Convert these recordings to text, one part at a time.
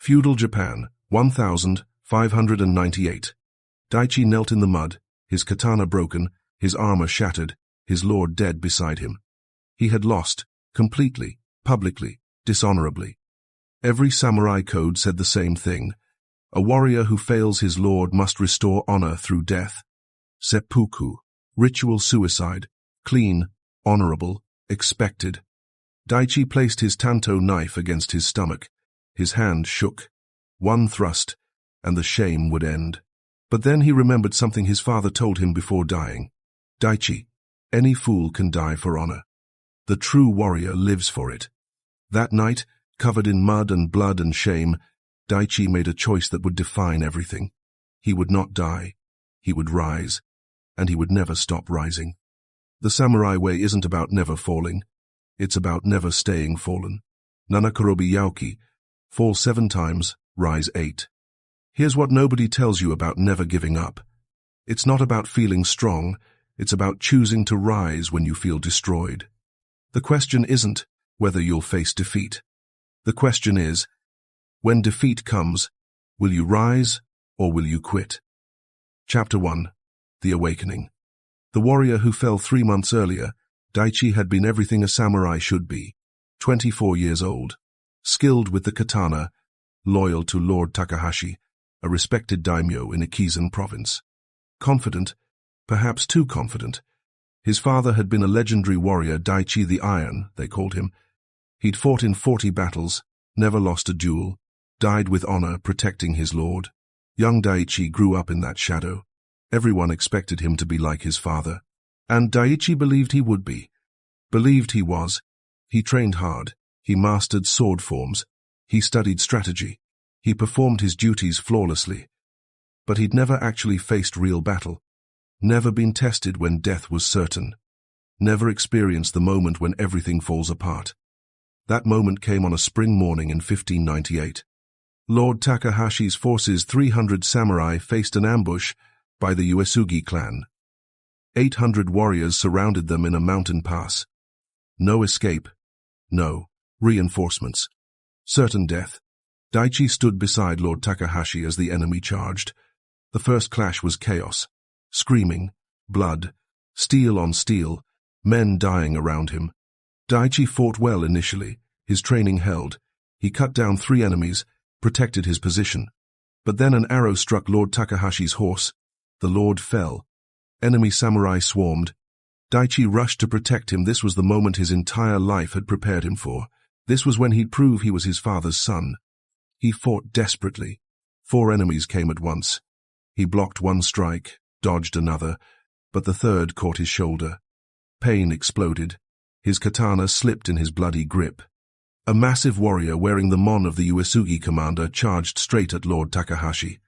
Feudal Japan, 1598. Daichi knelt in the mud, his katana broken, his armor shattered, his lord dead beside him. He had lost, completely, publicly, dishonorably. Every samurai code said the same thing. A warrior who fails his lord must restore honor through death. Seppuku, ritual suicide, clean, honorable, expected. Daichi placed his tanto knife against his stomach. His hand shook. One thrust, and the shame would end. But then he remembered something his father told him before dying. Daichi, any fool can die for honor. The true warrior lives for it. That night, covered in mud and blood and shame, Daichi made a choice that would define everything. He would not die. He would rise. And he would never stop rising. The samurai way isn't about never falling. It's about never staying fallen. Nanakorobi Yauki, fall 7 times, rise 8. Here's what nobody tells you about never giving up. It's not about feeling strong. It's about choosing to rise when you feel destroyed. The question isn't whether you'll face defeat. The question is, when defeat comes, will you rise or will you quit? Chapter 1. The Awakening. The warrior who fell 3 months earlier, Daichi had been everything a samurai should be. 24 years old, skilled with the katana, loyal to Lord Takahashi, a respected daimyo in Ikizan province. Confident, perhaps too confident. His father had been a legendary warrior, Daichi the Iron, they called him. He'd fought in 40 battles, never lost a duel, died with honor protecting his lord. Young Daichi grew up in that shadow. Everyone expected him to be like his father. And Daichi believed he would be. Believed he was. He trained hard. He mastered sword forms. He studied strategy. He performed his duties flawlessly. But he'd never actually faced real battle. Never been tested when death was certain. Never experienced the moment when everything falls apart. That moment came on a spring morning in 1598. Lord Takahashi's forces, 300 samurai, faced an ambush by the Uesugi clan. 800 warriors surrounded them in a mountain pass. No escape. No reinforcements. Certain death. Daichi stood beside Lord Takahashi as the enemy charged. The first clash was chaos. Screaming, blood, steel on steel, men dying around him. Daichi fought well initially. His training held. He cut down 3 enemies, protected his position. But then an arrow struck Lord Takahashi's horse. The lord fell. Enemy samurai swarmed. Daichi rushed to protect him. This was the moment his entire life had prepared him for. This was when he'd prove he was his father's son. He fought desperately. 4 enemies came at once. He blocked 1 strike, dodged another, but the third caught his shoulder. Pain exploded. His katana slipped in his bloody grip. A massive warrior wearing the mon of the Uesugi commander charged straight at Lord Takahashi.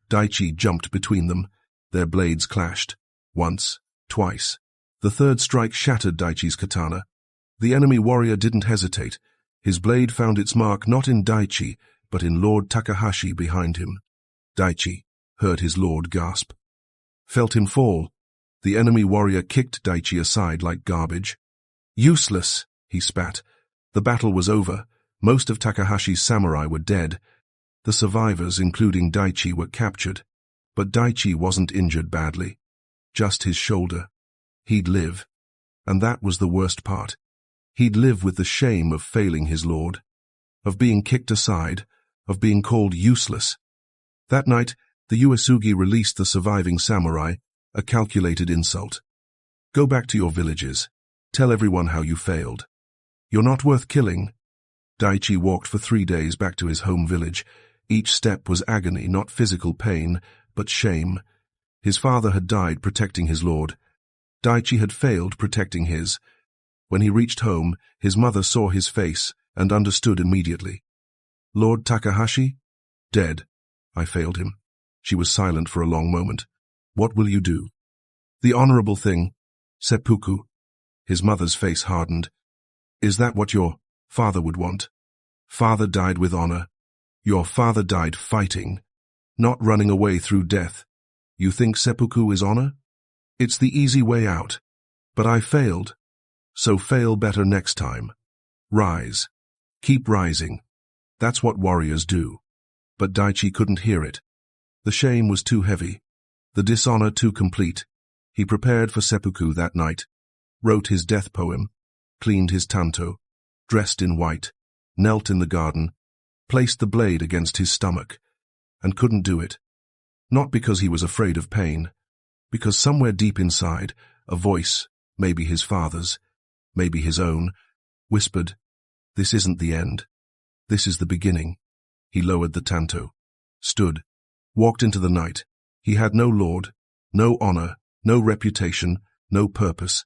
Daichi jumped between them. Their blades clashed. Once, twice. The third strike shattered Daichi's katana. The enemy warrior didn't hesitate. His blade found its mark not in Daichi, but in Lord Takahashi behind him. Daichi heard his lord gasp. Felt him fall. The enemy warrior kicked Daichi aside like garbage. Useless, he spat. The battle was over. Most of Takahashi's samurai were dead. The survivors, including Daichi, were captured. But Daichi wasn't injured badly. Just his shoulder. He'd live. And that was the worst part. He'd live with the shame of failing his lord. Of being kicked aside. Of being called useless. That night, the Uesugi released the surviving samurai, a calculated insult. Go back to your villages. Tell everyone how you failed. You're not worth killing. Daichi walked for 3 days back to his home village. Each step was agony, not physical pain, but shame. His father had died protecting his lord. Daichi had failed protecting his. When he reached home, his mother saw his face and understood immediately. Lord Takahashi? Dead. I failed him. She was silent for a long moment. What will you do? The honorable thing. Seppuku. His mother's face hardened. Is that what your father would want? Father died with honor. Your father died fighting, not running away through death. You think seppuku is honor? It's the easy way out. But I failed. So fail better next time. Rise. Keep rising. That's what warriors do. But Daichi couldn't hear it. The shame was too heavy, the dishonor too complete. He prepared for seppuku that night, wrote his death poem, cleaned his tanto, dressed in white, knelt in the garden, placed the blade against his stomach, and couldn't do it. Not because he was afraid of pain, because somewhere deep inside, a voice, maybe his father's, maybe his own, whispered, "This isn't the end. This is the beginning." He lowered the tanto, stood, walked into the night. He had no lord, no honor, no reputation, no purpose.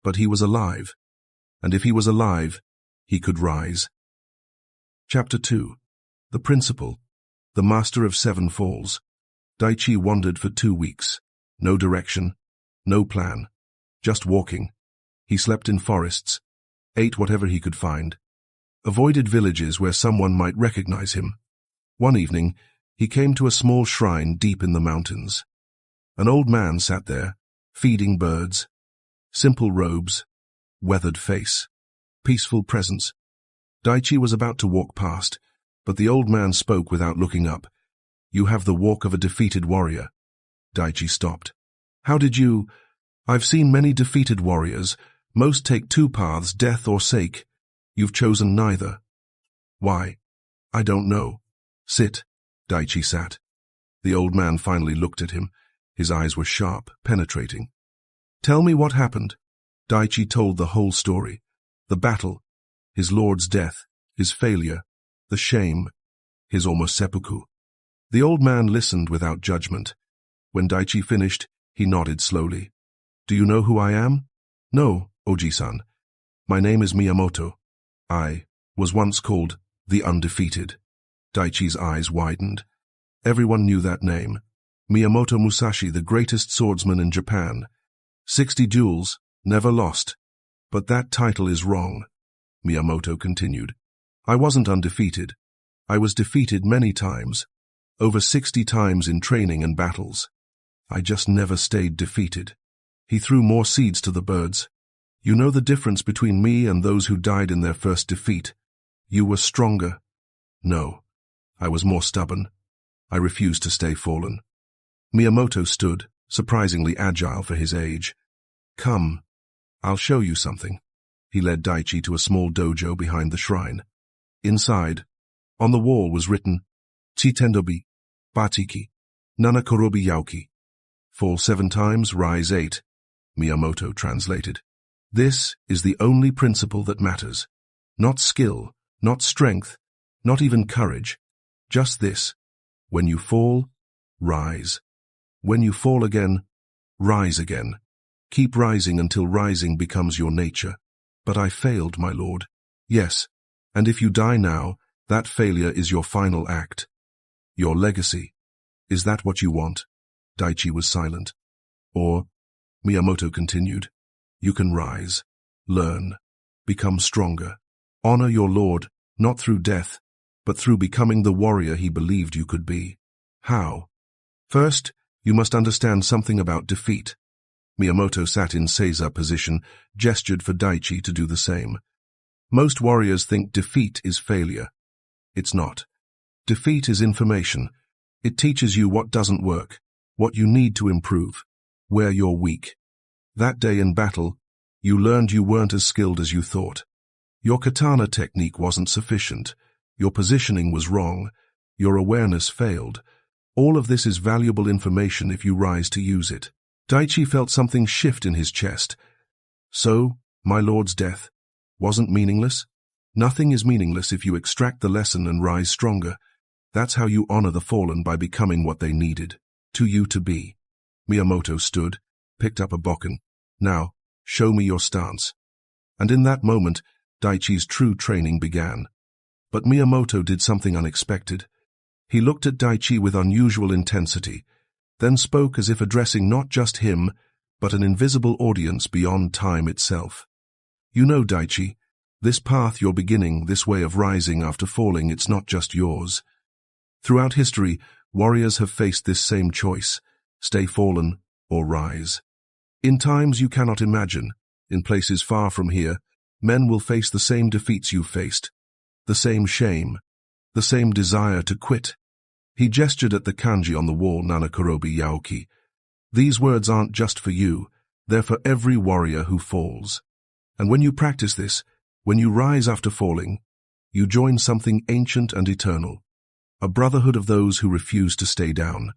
But he was alive, and if he was alive, he could rise. Chapter 2. The Principal, the Master of Seven Falls. Daichi wandered for 2 weeks. No direction, no plan, just walking. He slept in forests, ate whatever he could find, avoided villages where someone might recognize him. One evening, he came to a small shrine deep in the mountains. An old man sat there, feeding birds. Simple robes, weathered face, peaceful presence. Daichi was about to walk past, but the old man spoke without looking up. "You have the walk of a defeated warrior." Daichi stopped. "How did you—" "I've seen many defeated warriors. Most take 2 paths, death or sake. You've chosen neither." "Why?" "I don't know." "Sit." Daichi sat. The old man finally looked at him. His eyes were sharp, penetrating. "Tell me what happened." Daichi told the whole story. The battle, his lord's death, his failure, the shame, his almost seppuku. The old man listened without judgment. When Daichi finished, he nodded slowly. "Do you know who I am?" "No, Oji-san. My name is Miyamoto. I was once called the Undefeated." Daichi's eyes widened. Everyone knew that name. Miyamoto Musashi, the greatest swordsman in Japan. 60 duels, never lost. "But that title is wrong," Miyamoto continued. "I wasn't undefeated. I was defeated many times. Over 60 times in training and battles. I just never stayed defeated." He threw more seeds to the birds. "You know the difference between me and those who died in their first defeat. You were stronger. No, I was more stubborn. I refused to stay fallen." Miyamoto stood, surprisingly agile for his age. "Come, I'll show you something." He led Daichi to a small dojo behind the shrine. Inside, on the wall was written, "Chitendobi, Batiki, Nanakorobi Yauki. Fall 7 times, rise 8, Miyamoto translated. "This is the only principle that matters. Not skill, not strength, not even courage. Just this. When you fall, rise. When you fall again, rise again. Keep rising until rising becomes your nature." "But I failed, my lord." "Yes, and if you die now, that failure is your final act. Your legacy. Is that what you want?" Daichi was silent. "Or," Miyamoto continued, "you can rise, learn, become stronger. Honor your lord, not through death, but through becoming the warrior he believed you could be." "How?" "First, you must understand something about defeat." Miyamoto sat in Seiza position, gestured for Daichi to do the same. "Most warriors think defeat is failure. It's not. Defeat is information. It teaches you what doesn't work, what you need to improve, where you're weak. That day in battle, you learned you weren't as skilled as you thought. Your katana technique wasn't sufficient. Your positioning was wrong. Your awareness failed. All of this is valuable information if you rise to use it." Daichi felt something shift in his chest. "So, my lord's death wasn't meaningless?" "Nothing is meaningless if you extract the lesson and rise stronger. That's how you honor the fallen, by becoming what they needed to you to be." Miyamoto stood, picked up a bokken. "Now, show me your stance." And in that moment, Daichi's true training began. But Miyamoto did something unexpected. He looked at Daichi with unusual intensity, then spoke as if addressing not just him, but an invisible audience beyond time itself. "You know, Daichi, this path you're beginning, this way of rising after falling, it's not just yours. Throughout history, warriors have faced this same choice: stay fallen or rise. In times you cannot imagine, in places far from here, men will face the same defeats you've faced, the same shame, the same desire to quit, He gestured at the kanji on the wall, Nanakorobi Yaoki. These words aren't just for you, they're for every warrior who falls. And when you practice this, when you rise after falling, you join something ancient and eternal, a brotherhood of those who refuse to stay down.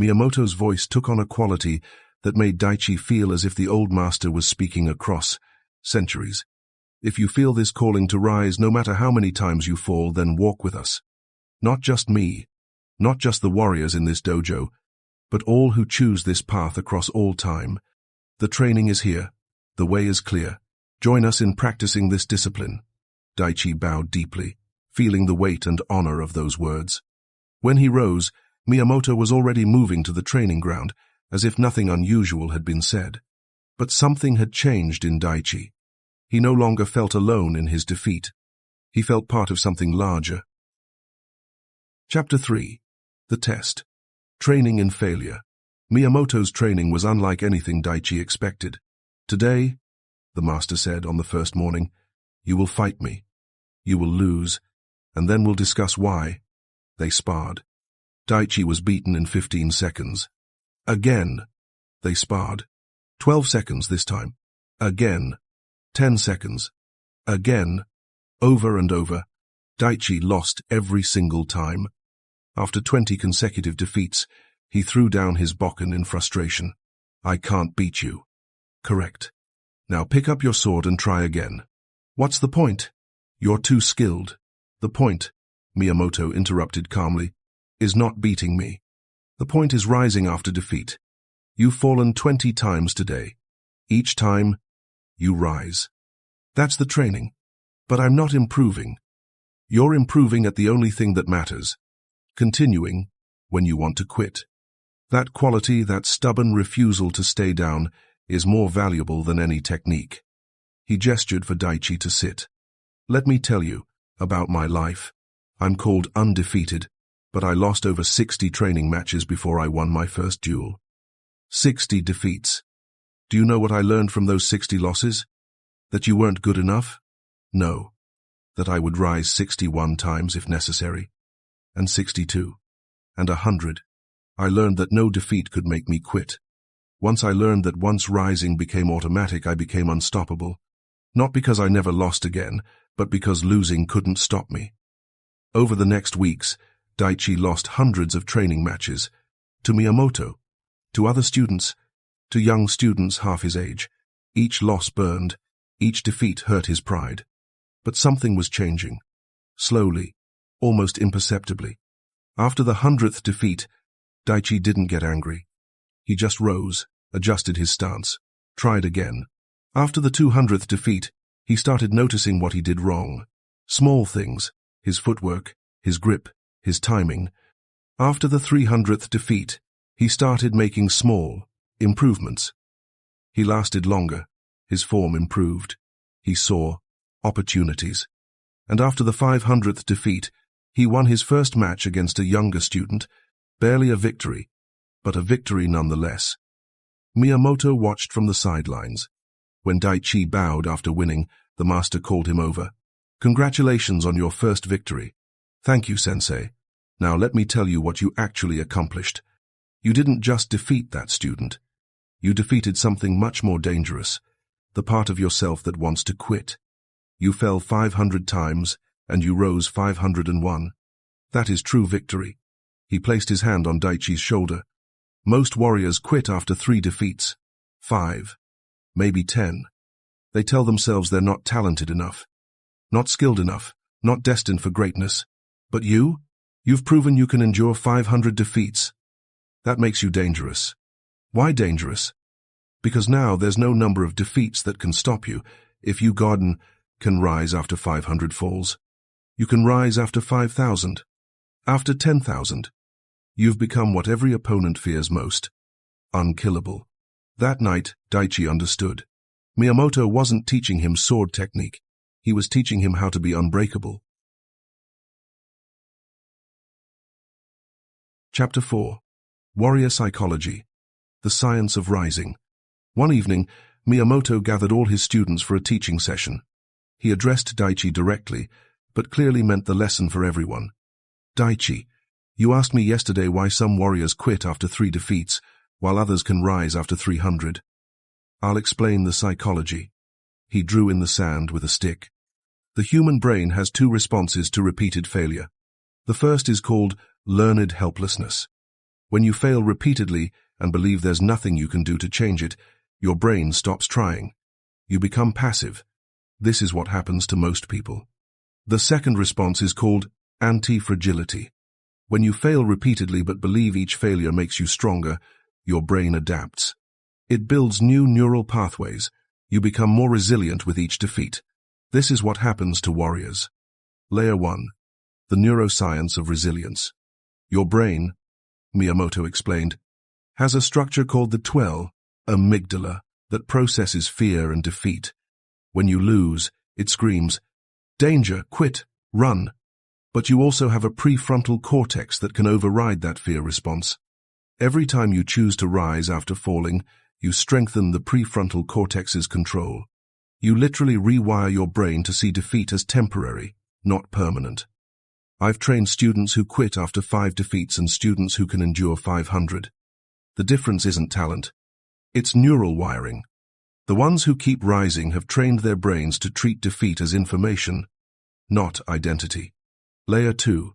Miyamoto's voice took on a quality that made Daichi feel as if the old master was speaking across centuries. If you feel this calling to rise, no matter how many times you fall, then walk with us. Not just me, not just the warriors in this dojo, but all who choose this path across all time. The training is here. The way is clear. Join us in practicing this discipline. Daichi bowed deeply, feeling the weight and honor of those words. When he rose, Miyamoto was already moving to the training ground, as if nothing unusual had been said. But something had changed in Daichi. He no longer felt alone in his defeat. He felt part of something larger. Chapter 3. The Test. Training in Failure. Miyamoto's training was unlike anything Daichi expected. Today, the master said on the first morning, you will fight me. You will lose, and then we'll discuss why. They sparred. Daichi was beaten in 15 seconds. Again. They sparred. 12 seconds this time. Again. 10 seconds. Again. Over and over. Daichi lost every single time. After 20 consecutive defeats, he threw down his bokken in frustration. I can't beat you. Correct. Now pick up your sword and try again. What's the point? You're too skilled. The point, Miyamoto interrupted calmly, is not beating me. The point is rising after defeat. You've fallen 20 times today. Each time, you rise. That's the training. But I'm not improving. You're improving at the only thing that matters. Continuing when you want to quit. That quality, that stubborn refusal to stay down, is more valuable than any technique. He gestured for Daichi to sit. Let me tell you about my life. I'm called undefeated, but I lost over 60 training matches before I won my first duel. 60 defeats. Do you know what I learned from those 60 losses? That you weren't good enough? No. That I would rise 61 times if necessary. And 62. And 100. I learned that no defeat could make me quit. Once I learned that once rising became automatic, I became unstoppable. Not because I never lost again, but because losing couldn't stop me. Over the next weeks, Daichi lost hundreds of training matches. To Miyamoto, to other students, to young students half his age. Each loss burned, each defeat hurt his pride. But something was changing. Slowly, almost imperceptibly. After the 100th defeat, Daichi didn't get angry. He just rose, adjusted his stance, tried again. After the 200th defeat, he started noticing what he did wrong. Small things, his footwork, his grip, his timing. After the 300th defeat, he started making small improvements. He lasted longer. His form improved. He saw opportunities. And after the 500th defeat, he won his first match against a younger student, barely a victory, but a victory nonetheless. Miyamoto watched from the sidelines. When Daichi bowed after winning, the master called him over. Congratulations on your first victory. Thank you, sensei. Now let me tell you what you actually accomplished. You didn't just defeat that student. You defeated something much more dangerous, the part of yourself that wants to quit. You fell 500 times, and you rose 501. That is true victory. He placed his hand on Daichi's shoulder. Most warriors quit after 3 defeats. 5. Maybe 10. They tell themselves they're not talented enough, not skilled enough, not destined for greatness. But you've proven you can endure 500 defeats. That makes you dangerous. Why dangerous? Because now there's no number of defeats that can stop you. If you, Garden, can rise after 500 falls, you can rise after 5,000, after 10,000. You've become what every opponent fears most. Unkillable. That night, Daichi understood. Miyamoto wasn't teaching him sword technique. He was teaching him how to be unbreakable. Chapter 4. Warrior Psychology. The Science of Rising. One evening, Miyamoto gathered all his students for a teaching session. He addressed Daichi directly, but clearly meant the lesson for everyone. Daichi, You asked me yesterday why some warriors quit after 3 defeats, while others can rise after 300. I'll explain the psychology. He drew in the sand with a stick. The human brain has 2 responses to repeated failure. The first is called learned helplessness. When you fail repeatedly and believe there's nothing you can do to change it, your brain stops trying. You become passive. This is what happens to most people. The second response is called anti-fragility. When you fail repeatedly but believe each failure makes you stronger, your brain adapts. It builds new neural pathways. You become more resilient with each defeat. This is what happens to warriors. Layer 1. The neuroscience of resilience. Your brain, Miyamoto explained, has a structure called the twelve amygdala that processes fear and defeat. When you lose, it screams, danger, quit, run. But you also have a prefrontal cortex that can override that fear response. Every time you choose to rise after falling, you strengthen the prefrontal cortex's control. You literally rewire your brain to see defeat as temporary, not permanent. I've trained students who quit after 5 defeats and students who can endure 500. The difference isn't talent. It's neural wiring. The ones who keep rising have trained their brains to treat defeat as information, not identity. Layer 2.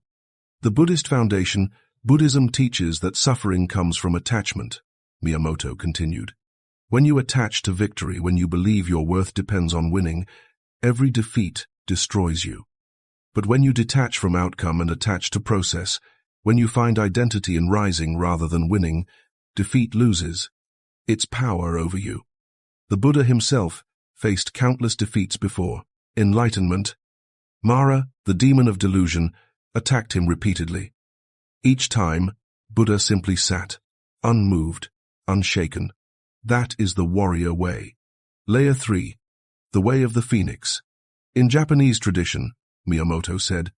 The Buddhist foundation. Buddhism teaches that suffering comes from attachment, Miyamoto continued. When you attach to victory, when you believe your worth depends on winning, every defeat destroys you. But when you detach from outcome and attach to process, when you find identity in rising rather than winning, defeat loses its power over you. The Buddha himself faced countless defeats before. Enlightenment, Mara, the demon of delusion, attacked him repeatedly. Each time, Buddha simply sat, unmoved, unshaken. That is the warrior way. Layer 3. The way of the phoenix. In Japanese tradition, Miyamoto said,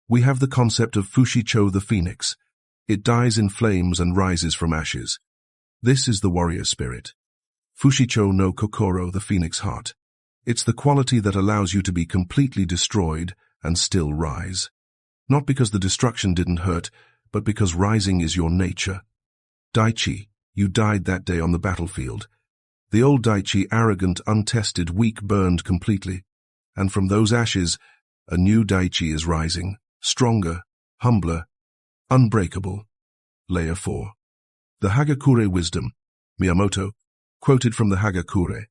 we have the concept of Fushicho the phoenix. It dies in flames and rises from ashes. This is the warrior spirit. Fushicho no kokoro, the phoenix heart. It's the quality that allows you to be completely destroyed and still rise. Not because the destruction didn't hurt, but because rising is your nature. Daichi, you died that day on the battlefield. The old Daichi, arrogant, untested, weak, burned completely. And from those ashes, a new Daichi is rising, stronger, humbler, unbreakable. Layer 4. The Hagakure wisdom. Miyamoto quoted from the Hagakure,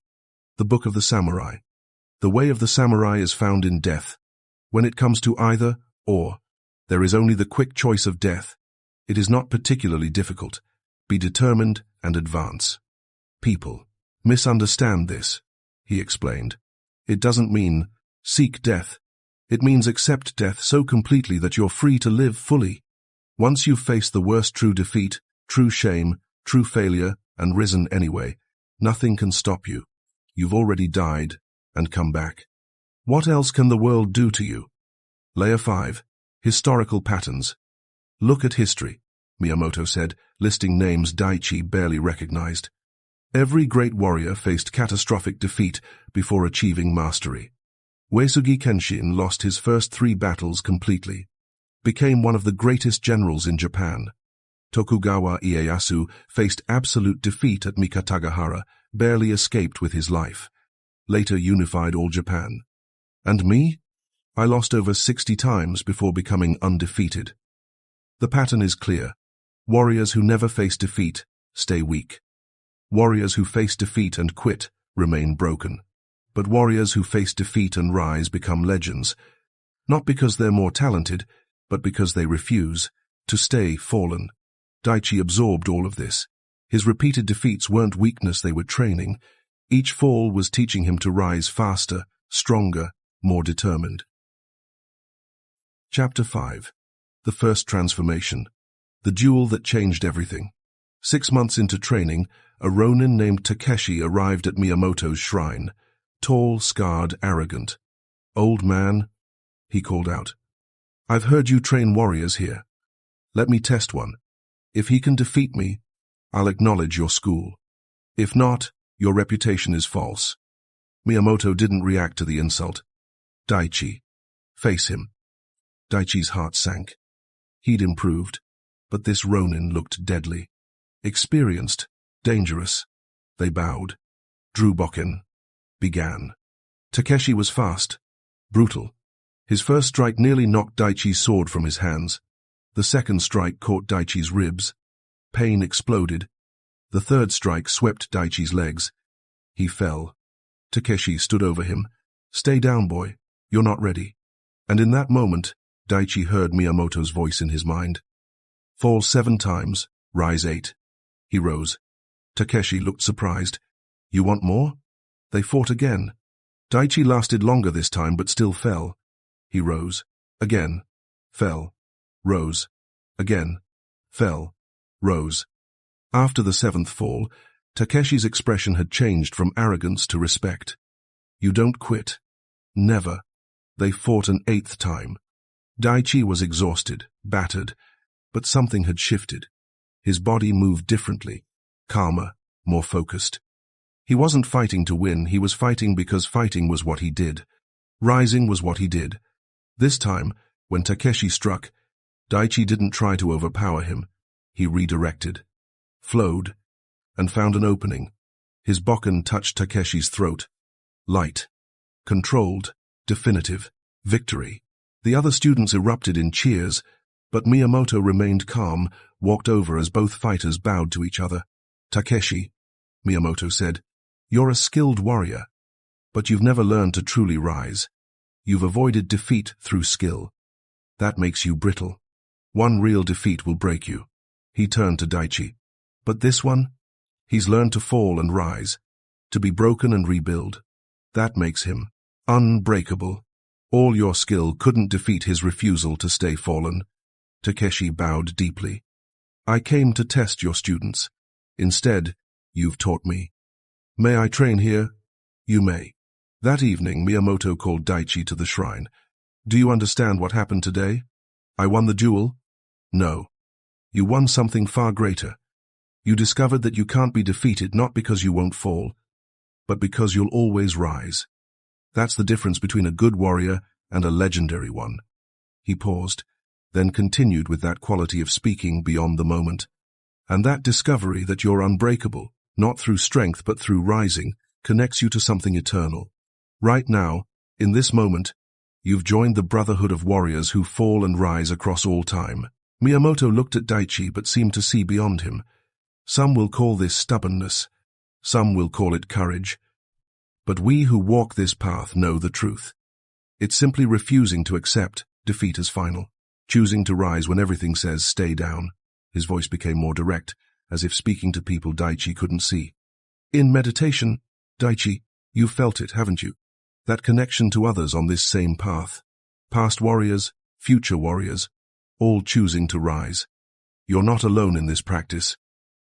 the book of the samurai. The way of the samurai is found in death. When it comes to either or, there is only the quick choice of death. It is not particularly difficult. Be determined and advance. People misunderstand this, he explained. It doesn't mean seek death. It means accept death so completely that you're free to live fully. Once you've faced the worst true defeat, true shame, true failure, and risen anyway, nothing can stop you. You've already died and come back. What else can the world do to you? Layer 5. Historical patterns. Look at history, Miyamoto said, listing names Daichi barely recognized. Every great warrior faced catastrophic defeat before achieving mastery. Uesugi Kenshin lost his first 3 battles completely, became one of the greatest generals in Japan. Tokugawa Ieyasu faced absolute defeat at Mikatagahara, barely escaped with his life. Later unified all Japan. And me? I lost over 60 times before becoming undefeated. The pattern is clear. Warriors who never face defeat stay weak. Warriors who face defeat and quit remain broken. But warriors who face defeat and rise become legends, not because they're more talented, but because they refuse to stay fallen. Daichi absorbed all of this. His repeated defeats weren't weakness, they were training. Each fall was teaching him to rise faster, stronger, more determined. Chapter 5. The First Transformation. The Duel That Changed Everything. 6 months into training, a ronin named Takeshi arrived at Miyamoto's shrine. Tall, scarred, arrogant. Old man, he called out. I've heard you train warriors here. Let me test one. If he can defeat me, I'll acknowledge your school. If not, your reputation is false. Miyamoto didn't react to the insult. Daichi. Face him. Daichi's heart sank. He'd improved. But this Ronin looked deadly. Experienced, dangerous. They bowed. Drew Bokken. Began. Takeshi was fast. Brutal. His first strike nearly knocked Daichi's sword from his hands. The second strike caught Daichi's ribs. Pain exploded. The third strike swept Daichi's legs. He fell. Takeshi stood over him. "Stay down, boy. You're not ready." And in that moment, Daichi heard Miyamoto's voice in his mind. "Fall 7 times, rise 8. He rose. Takeshi looked surprised. "You want more?" They fought again. Daichi lasted longer this time but still fell. He rose. Again. Fell. Rose. Again. Fell. Rose. After the 7th fall, Takeshi's expression had changed from arrogance to respect. "You don't quit." Never. They fought an 8th time. Daichi was exhausted, battered, but something had shifted. His body moved differently, calmer, more focused. He wasn't fighting to win, he was fighting because fighting was what he did. Rising was what he did. This time, when Takeshi struck, Daichi didn't try to overpower him. He redirected, flowed, and found an opening. His bokken touched Takeshi's throat. Light. Controlled. Definitive. Victory. The other students erupted in cheers, but Miyamoto remained calm, walked over as both fighters bowed to each other. "Takeshi," Miyamoto said, "you're a skilled warrior, but you've never learned to truly rise. You've avoided defeat through skill. That makes you brittle. One real defeat will break you." He turned to Daichi. "But this one? He's learned to fall and rise, to be broken and rebuild. That makes him unbreakable. All your skill couldn't defeat his refusal to stay fallen." Takeshi bowed deeply. "I came to test your students. Instead, you've taught me. May I train here?" "You may." That evening, Miyamoto called Daichi to the shrine. "Do you understand what happened today? I won the duel?" "No. You won something far greater. You discovered that you can't be defeated not because you won't fall, but because you'll always rise. That's the difference between a good warrior and a legendary one." He paused, then continued with that quality of speaking beyond the moment. "And that discovery that you're unbreakable, not through strength but through rising, connects you to something eternal. Right now, in this moment, you've joined the brotherhood of warriors who fall and rise across all time." Miyamoto looked at Daichi but seemed to see beyond him. "Some will call this stubbornness. Some will call it courage. But we who walk this path know the truth. It's simply refusing to accept defeat as final, choosing to rise when everything says stay down." His voice became more direct, as if speaking to people Daichi couldn't see. "In meditation, Daichi, you've felt it, haven't you? That connection to others on this same path. Past warriors, future warriors, all choosing to rise. You're not alone in this practice.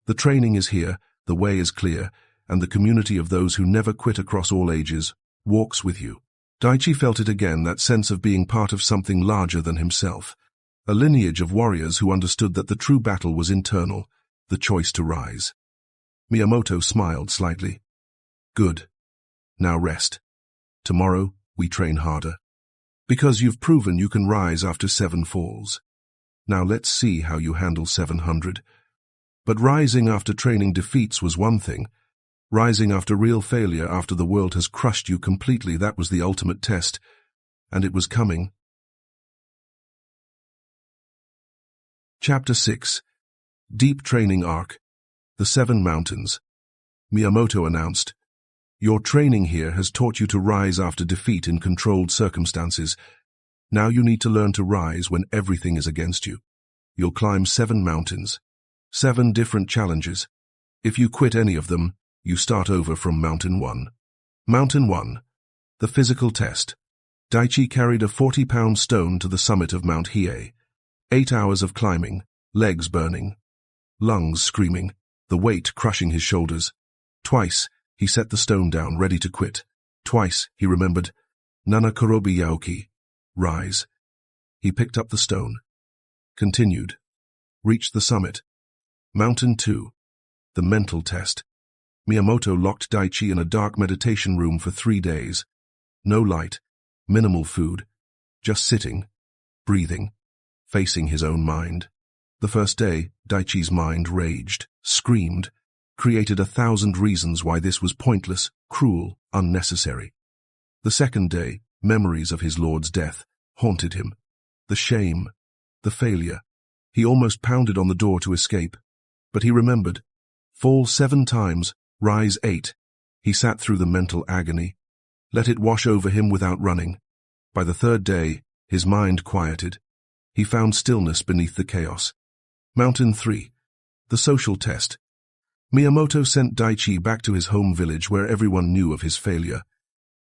The training is here, the way is clear, and the community of those who never quit across all ages walks with you." Daichi felt it again, that sense of being part of something larger than himself. A lineage of warriors who understood that the true battle was internal, the choice to rise. Miyamoto smiled slightly. "Good. Now rest. Tomorrow, we train harder. Because you've proven you can rise after 7 falls. Now let's see how you handle 700. But rising after training defeats was one thing. Rising after real failure, after the world has crushed you completely, that was the ultimate test. And it was coming. Chapter 6. Deep Training Arc. The 7 Mountains. Miyamoto announced, "Your training here has taught you to rise after defeat in controlled circumstances. Now you need to learn to rise when everything is against you. You'll climb 7 mountains. 7 different challenges. If you quit any of them, you start over from Mountain 1. Mountain 1. The physical test. Daichi carried a 40-pound stone to the summit of Mount Hiei. 8 hours of climbing, legs burning, lungs screaming, the weight crushing his shoulders. Twice, he set the stone down, ready to quit. Twice, he remembered, "Nana Korobi Yaoki." Rise. He picked up the stone. Continued. Reached the summit. Mountain 2. The mental test. Miyamoto locked Daichi in a dark meditation room for 3 days. No light, minimal food, just sitting, breathing, facing his own mind. The first day, Daichi's mind raged, screamed, created 1,000 reasons why this was pointless, cruel, unnecessary. The second day, memories of his lord's death haunted him. The shame, the failure. He almost pounded on the door to escape. But he remembered. Fall 7 times, rise 8. He sat through the mental agony. Let it wash over him without running. By the third day, his mind quieted. He found stillness beneath the chaos. Mountain 3. The social test. Miyamoto sent Daichi back to his home village where everyone knew of his failure,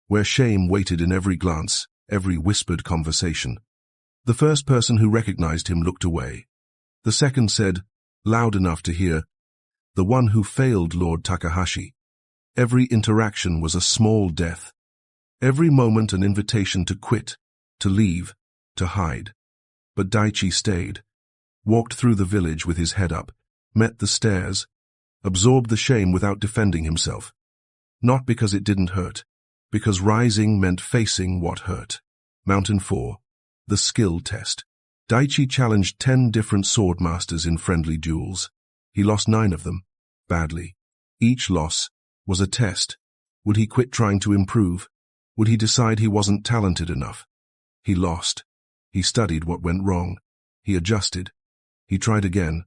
where shame waited in every glance, every whispered conversation. The first person who recognized him looked away. The second said, loud enough to hear, the one who failed Lord Takahashi. Every interaction was a small death. Every moment an invitation to quit, to leave, to hide. But Daichi stayed, walked through the village with his head up, met the stares, absorbed the shame without defending himself. Not because it didn't hurt, because rising meant facing what hurt. Mountain 4. The skill test. Daichi challenged 10 different sword masters in friendly duels. He lost 9 of them, badly. Each loss was a test. Would he quit trying to improve? Would he decide he wasn't talented enough? He lost. He studied what went wrong. He adjusted. He tried again.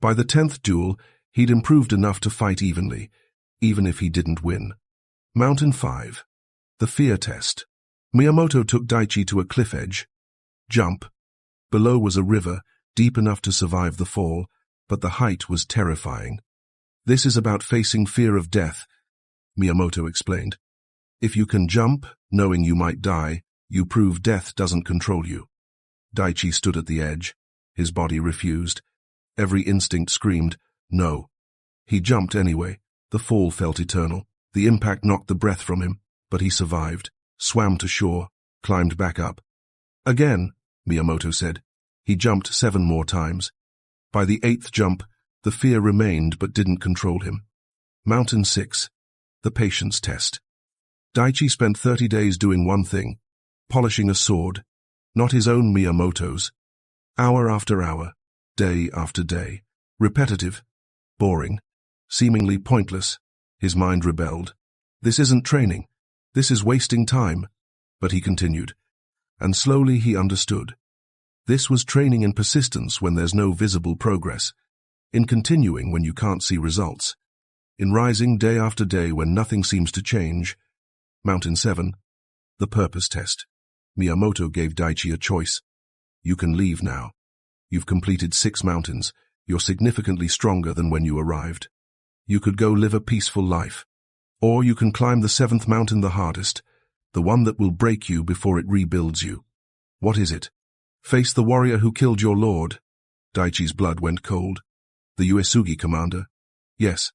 By the 10th duel, he'd improved enough to fight evenly, even if he didn't win. Mountain 5. The fear test. Miyamoto took Daichi to a cliff edge. Jump. Below was a river, deep enough to survive the fall, but the height was terrifying. This is about facing fear of death, Miyamoto explained. If you can jump, knowing you might die, you prove death doesn't control you. Daichi stood at the edge. His body refused. Every instinct screamed, no. He jumped anyway. The fall felt eternal. The impact knocked the breath from him, but he survived, swam to shore, climbed back up. Again, Miyamoto said. He jumped 7 more times. By the 8th jump, the fear remained but didn't control him. Mountain 6. The patience test. Daichi spent 30 days doing one thing, polishing a sword, not his own Miyamoto's. Hour after hour, day after day, repetitive, boring, seemingly pointless. His mind rebelled. This isn't training. This is wasting time. But he continued. And slowly he understood. This was training in persistence when there's no visible progress, in continuing when you can't see results, in rising day after day when nothing seems to change. Mountain 7. The purpose test. Miyamoto gave Daichi a choice. You can leave now. You've completed 6 mountains. You're significantly stronger than when you arrived. You could go live a peaceful life. Or you can climb the 7th mountain, the hardest, the one that will break you before it rebuilds you. What is it? Face the warrior who killed your lord. Daichi's blood went cold. The Uesugi commander. Yes,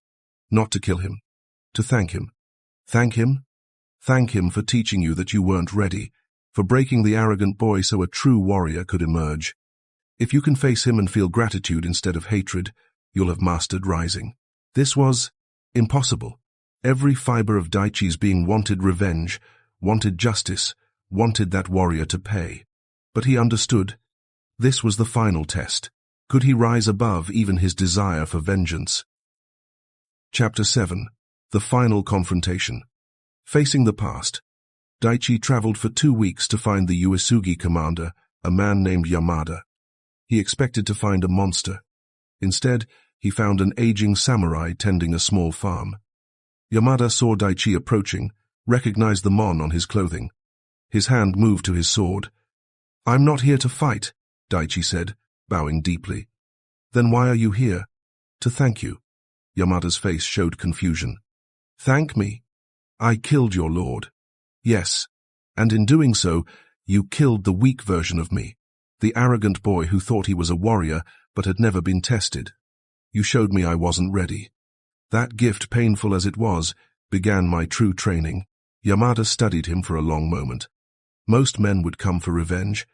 not to kill him. To thank him. Thank him? Thank him for teaching you that you weren't ready, for breaking the arrogant boy so a true warrior could emerge. If you can face him and feel gratitude instead of hatred, you'll have mastered rising. This was impossible. Every fiber of Daichi's being wanted revenge, wanted justice, wanted that warrior to pay. But he understood. This was the final test. Could he rise above even his desire for vengeance? Chapter 7. The final confrontation. Facing the past. Daichi traveled for 2 weeks to find the Uesugi commander, a man named Yamada. He expected to find a monster. Instead, he found an aging samurai tending a small farm. Yamada saw Daichi approaching, recognized the mon on his clothing. His hand moved to his sword. I'm not here to fight, Daichi said, bowing deeply. Then why are you here? To thank you. Yamada's face showed confusion. Thank me? I killed your lord. Yes, and in doing so, you killed the weak version of me, the arrogant boy who thought he was a warrior but had never been tested. You showed me I wasn't ready. That gift, painful as it was, began my true training. Yamada studied him for a long moment. Most men would come for revenge.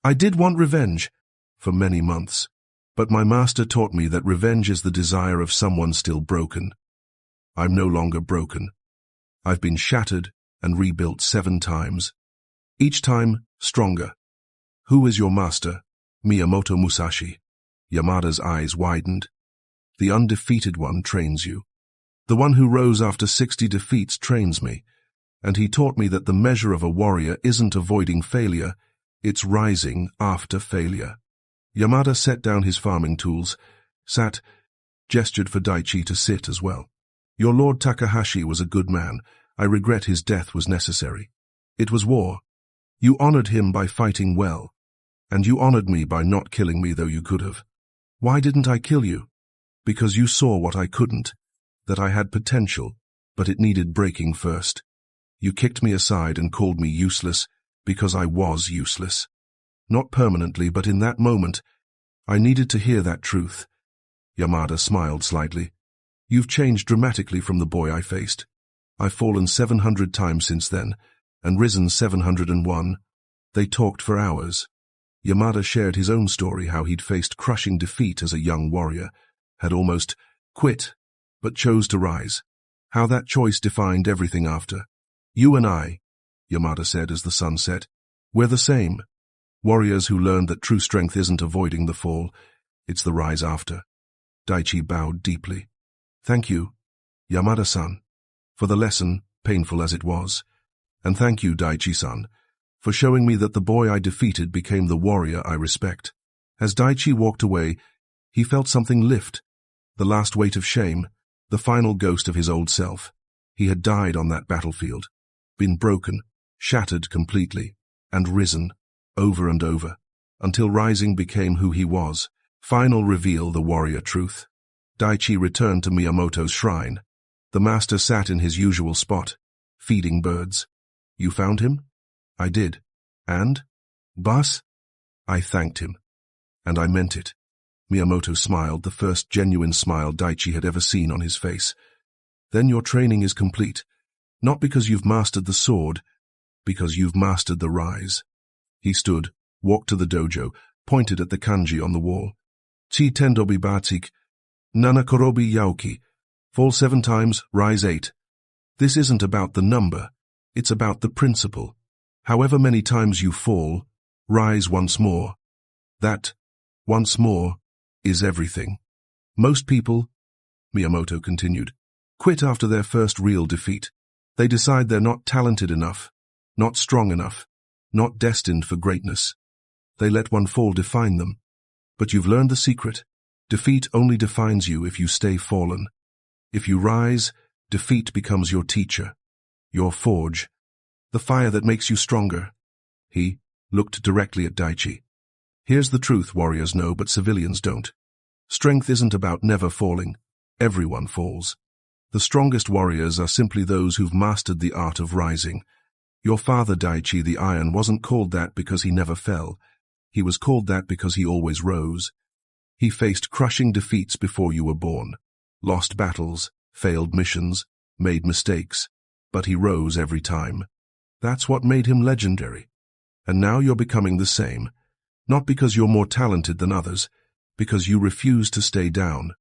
I did want revenge, for many months. But my master taught me that revenge is the desire of someone still broken. I'm no longer broken. I've been shattered and rebuilt 7 times. Each time, stronger. Who is your master? Miyamoto Musashi. Yamada's eyes widened. The undefeated one trains you. The one who rose after 60 defeats trains me, and he taught me that the measure of a warrior isn't avoiding failure, it's rising after failure. Yamada set down his farming tools, gestured for Daichi to sit as well. Your Lord Takahashi was a good man. I regret his death was necessary. It was war. You honored him by fighting well, and you honored me by not killing me, though you could have. Why didn't I kill you? Because you saw what I couldn't, that I had potential, but it needed breaking first. You kicked me aside and called me useless because I was useless. Not permanently, but in that moment, I needed to hear that truth. Yamada smiled slightly. You've changed dramatically from the boy I faced. I've fallen 700 times since then, and risen 701. They talked for hours. Yamada shared his own story, how he'd faced crushing defeat as a young warrior, had almost quit, but chose to rise. How that choice defined everything after. You and I, Yamada said as the sun set, we're the same. Warriors who learned that true strength isn't avoiding the fall, it's the rise after. Daichi bowed deeply. Thank you, Yamada-san, for the lesson, painful as it was. And thank you, Daichi-san, for showing me that the boy I defeated became the warrior I respect. As Daichi walked away, he felt something lift, the last weight of shame, the final ghost of his old self. He had died on that battlefield, been broken, shattered completely, and risen, over and over, until rising became who he was. Final reveal, the warrior truth. Daichi returned to Miyamoto's shrine. The master sat in his usual spot, feeding birds. You found him? I did. And? Boss? I thanked him. And I meant it. Miyamoto smiled, the first genuine smile Daichi had ever seen on his face. Then your training is complete. Not because you've mastered the sword, because you've mastered the rise. He stood, walked to the dojo, pointed at the kanji on the wall. Chi tendobi batik, nanakorobi yaoki. Fall 7 times, rise 8. This isn't about the number, it's about the principle. However many times you fall, rise once more. That, once more, is everything. Most people, Miyamoto continued, quit after their first real defeat. They decide they're not talented enough, not strong enough, not destined for greatness. They let one fall define them. But you've learned the secret. Defeat only defines you if you stay fallen. If you rise, defeat becomes your teacher, your forge, the fire that makes you stronger. He looked directly at Daichi. Here's the truth warriors know, but civilians don't. Strength isn't about never falling. Everyone falls. The strongest warriors are simply those who've mastered the art of rising. Your father, Daichi the Iron, wasn't called that because he never fell. He was called that because he always rose. He faced crushing defeats before you were born, lost battles, failed missions, made mistakes, but he rose every time. That's what made him legendary. And now you're becoming the same, not because you're more talented than others, because you refuse to stay down.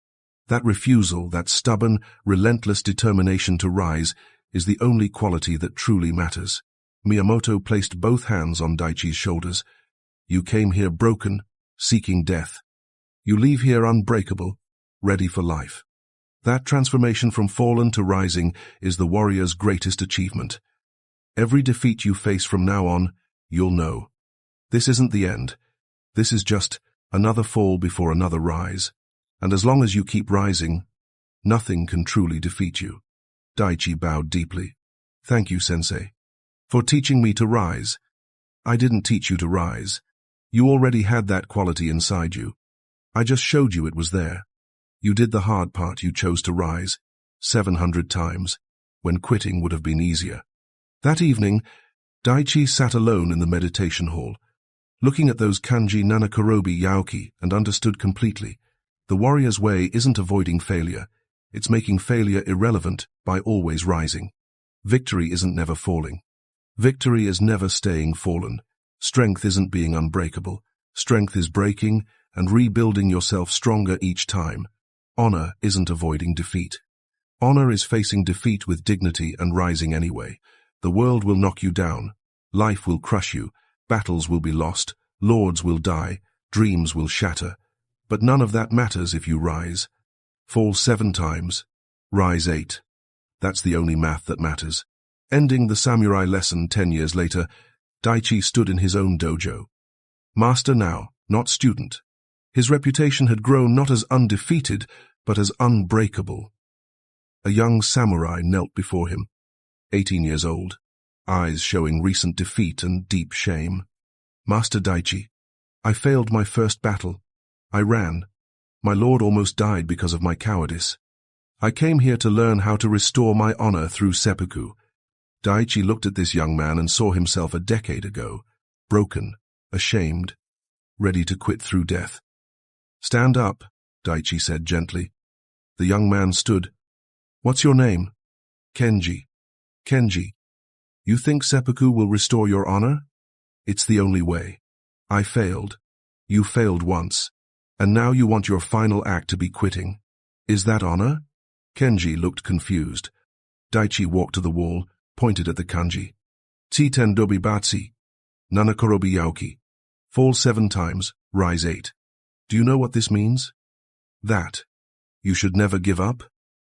That refusal, that stubborn, relentless determination to rise, is the only quality that truly matters. Miyamoto placed both hands on Daichi's shoulders. You came here broken, seeking death. You leave here unbreakable, ready for life. That transformation from fallen to rising is the warrior's greatest achievement. Every defeat you face from now on, you'll know. This isn't the end. This is just another fall before another rise. And as long as you keep rising, nothing can truly defeat you. Daichi bowed deeply. Thank you, Sensei, for teaching me to rise. I didn't teach you to rise. You already had that quality inside you. I just showed you it was there. You did the hard part. You chose to rise 700 times, when quitting would have been easier. That evening, Daichi sat alone in the meditation hall, looking at those kanji nanakorobi yaoki, and understood completely. The warrior's way isn't avoiding failure. It's making failure irrelevant by always rising. Victory isn't never falling. Victory is never staying fallen. Strength isn't being unbreakable. Strength is breaking and rebuilding yourself stronger each time. Honor isn't avoiding defeat. Honor is facing defeat with dignity and rising anyway. The world will knock you down. Life will crush you. Battles will be lost. Lords will die. Dreams will shatter. But none of that matters if you rise. Fall 7 times, rise 8. That's the only math that matters. Ending the samurai lesson 10 years later, Daichi stood in his own dojo. Master now, not student. His reputation had grown not as undefeated, but as unbreakable. A young samurai knelt before him, 18 years old, eyes showing recent defeat and deep shame. Master Daichi, I failed my first battle. I ran. My lord almost died because of my cowardice. I came here to learn how to restore my honor through seppuku. Daichi looked at this young man and saw himself a decade ago, broken, ashamed, ready to quit through death. Stand up, Daichi said gently. The young man stood. What's your name? Kenji. Kenji. You think seppuku will restore your honor? It's the only way. I failed. You failed once. And now you want your final act to be quitting. Is that honor? Kenji looked confused. Daichi walked to the wall, pointed at the kanji. Tsiten dobi batsi. Nanakorobi yaoki. Fall 7 times, rise 8. Do you know what this means? That. You should never give up?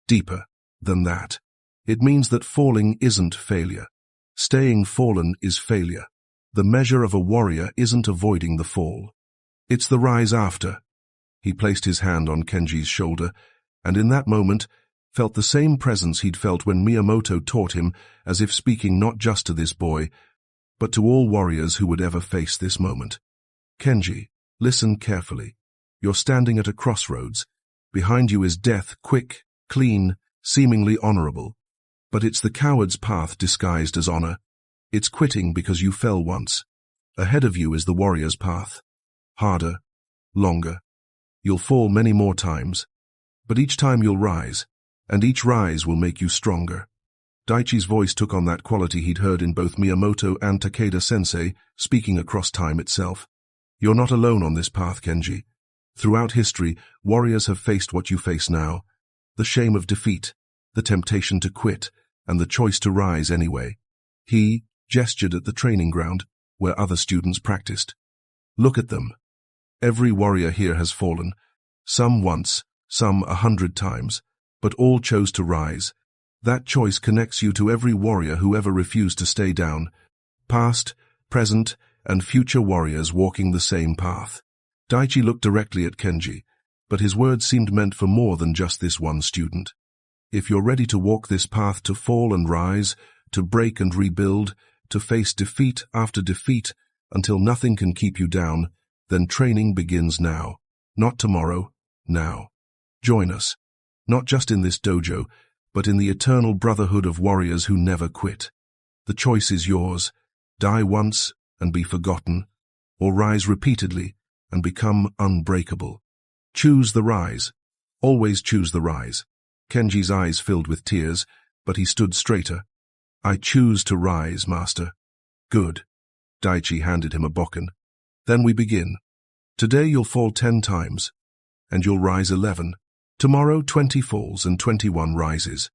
Deeper than that. It means that falling isn't failure. Staying fallen is failure. The measure of a warrior isn't avoiding the fall. It's the rise after. He placed his hand on Kenji's shoulder, and in that moment felt the same presence he'd felt when Miyamoto taught him, as if speaking not just to this boy, but to all warriors who would ever face this moment. Kenji, listen carefully. You're standing at a crossroads. Behind you is death, quick, clean, seemingly honorable. But it's the coward's path disguised as honor. It's quitting because you fell once. Ahead of you is the warrior's path. Harder, longer. You'll fall many more times. But each time you'll rise, and each rise will make you stronger. Daichi's voice took on that quality he'd heard in both Miyamoto and Takeda-sensei, speaking across time itself. You're not alone on this path, Kenji. Throughout history, warriors have faced what you face now. The shame of defeat, the temptation to quit, and the choice to rise anyway. He gestured at the training ground, where other students practiced. Look at them. Every warrior here has fallen. Some once, some 100 times, but all chose to rise. That choice connects you to every warrior who ever refused to stay down. Past, present, and future warriors walking the same path. Daichi looked directly at Kenji, but his words seemed meant for more than just this one student. If you're ready to walk this path to fall and rise, to break and rebuild, to face defeat after defeat until nothing can keep you down, then training begins now. Not tomorrow, now. Join us, not just in this dojo, but in the eternal brotherhood of warriors who never quit. The choice is yours. Die once and be forgotten, or rise repeatedly and become unbreakable. Choose the rise. Always choose the rise. Kenji's eyes filled with tears, but he stood straighter. I choose to rise, master. Good. Daichi handed him a bokken. Then we begin. Today you'll fall 10 times, and you'll rise 11. Tomorrow 20 falls and 21 rises.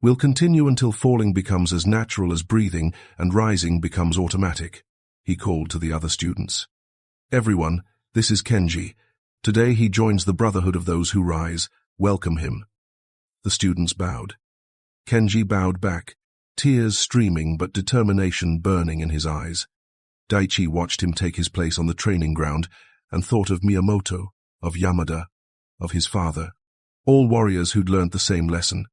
We'll continue until falling becomes as natural as breathing and rising becomes automatic, he called to the other students. Everyone, this is Kenji. Today he joins the brotherhood of those who rise. Welcome him. The students bowed. Kenji bowed back, tears streaming but determination burning in his eyes. Daichi watched him take his place on the training ground and thought of Miyamoto, of Yamada, of his father. All warriors who'd learned the same lesson.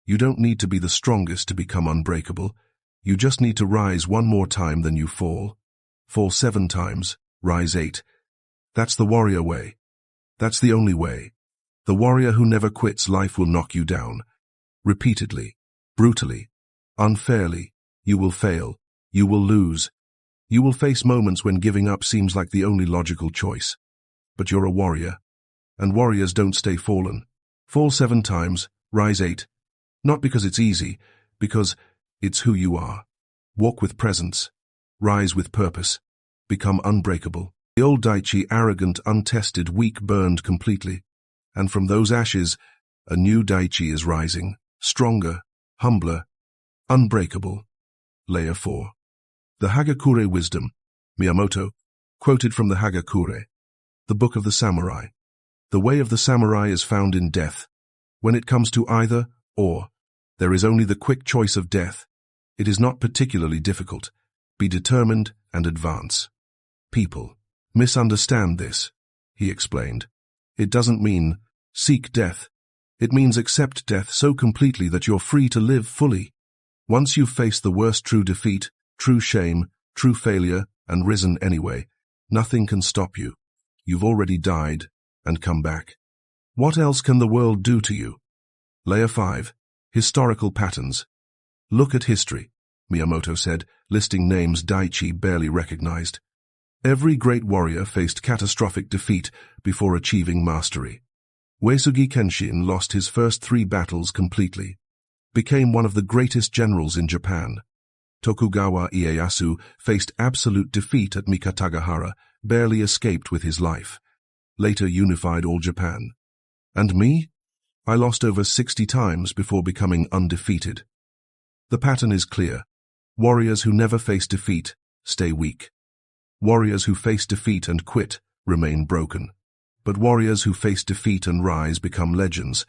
You don't need to be the strongest to become unbreakable. You just need to rise one more time than you fall. Fall 7 times, rise 8. That's the warrior way. That's the only way. The warrior who never quits, life will knock you down. Repeatedly, brutally, unfairly, you will fail. You will lose. You will face moments when giving up seems like the only logical choice. But you're a warrior. And warriors don't stay fallen. Fall 7 times, rise 8. Not because it's easy, because it's who you are. Walk with presence. Rise with purpose. Become unbreakable. The old Daichi, arrogant, untested, weak, burned completely. And from those ashes, a new Daichi is rising. Stronger, humbler, unbreakable. Layer 4. The Hagakure Wisdom. Miyamoto, quoted from the Hagakure, the Book of the Samurai. The way of the samurai is found in death. When it comes to either, or, there is only the quick choice of death. It is not particularly difficult. Be determined and advance. People misunderstand this, he explained. It doesn't mean seek death. It means accept death so completely that you're free to live fully. Once you've faced the worst true defeat, true shame, true failure, and risen anyway, nothing can stop you. You've already died and come back. What else can the world do to you? Layer 5. Historical patterns. Look at history, Miyamoto said, listing names Daichi barely recognized. Every great warrior faced catastrophic defeat before achieving mastery. Uesugi Kenshin lost his first 3 battles completely, became one of the greatest generals in Japan. Tokugawa Ieyasu faced absolute defeat at Mikatagahara, barely escaped with his life. Later unified all Japan. And me? I lost over 60 times before becoming undefeated. The pattern is clear. Warriors who never face defeat stay weak. Warriors who face defeat and quit remain broken. But warriors who face defeat and rise become legends,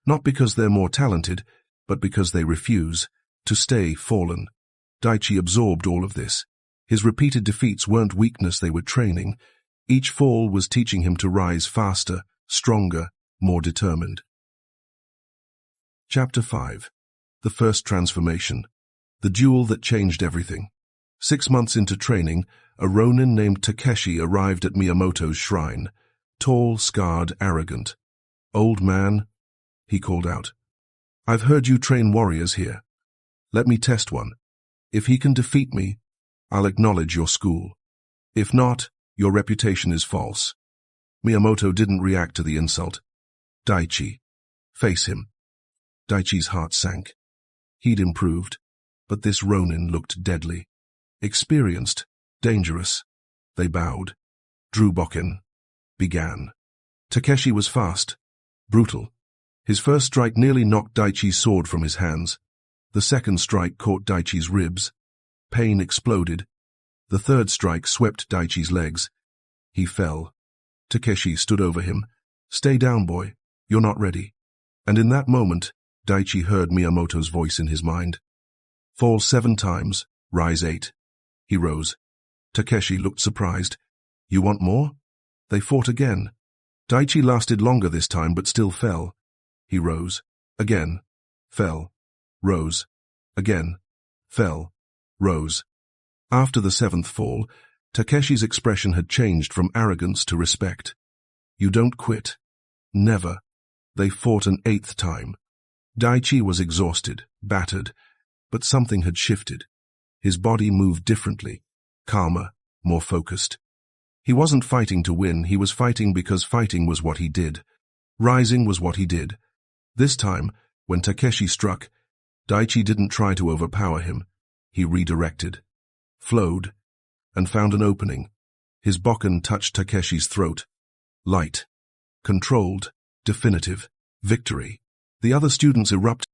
not because they're more talented, but because they refuse to stay fallen. Daichi absorbed all of this. His repeated defeats weren't weakness, they were training. Each fall was teaching him to rise faster, stronger, more determined. Chapter 5. The First Transformation. The Duel That Changed Everything. 6 months into training, a ronin named Takeshi arrived at Miyamoto's shrine. Tall, scarred, arrogant. "Old man," he called out. "I've heard you train warriors here. Let me test one. If he can defeat me, I'll acknowledge your school. If not, your reputation is false." Miyamoto didn't react to the insult. "Daichi, face him." Daichi's heart sank. He'd improved, but this ronin looked deadly. Experienced, dangerous. They bowed. Druboken began. Takeshi was fast, brutal. His first strike nearly knocked Daichi's sword from his hands. The second strike caught Daichi's ribs. Pain exploded. The third strike swept Daichi's legs. He fell. Takeshi stood over him. "Stay down, boy. You're not ready." And in that moment, Daichi heard Miyamoto's voice in his mind. "Fall 7 times, rise 8. He rose. Takeshi looked surprised. "You want more?" They fought again. Daichi lasted longer this time, but still fell. He rose. Again. Fell. Rose. Again. Fell. Rose. After the 7th fall, Takeshi's expression had changed from arrogance to respect. "You don't quit." Never. They fought an 8th time. Daichi was exhausted, battered, but something had shifted. His body moved differently, calmer, more focused. He wasn't fighting to win, he was fighting because fighting was what he did. Rising was what he did. This time, when Takeshi struck, Daichi didn't try to overpower him. He redirected, flowed, and found an opening. His bokken touched Takeshi's throat. Light. Controlled. Definitive. Victory. The other students erupted.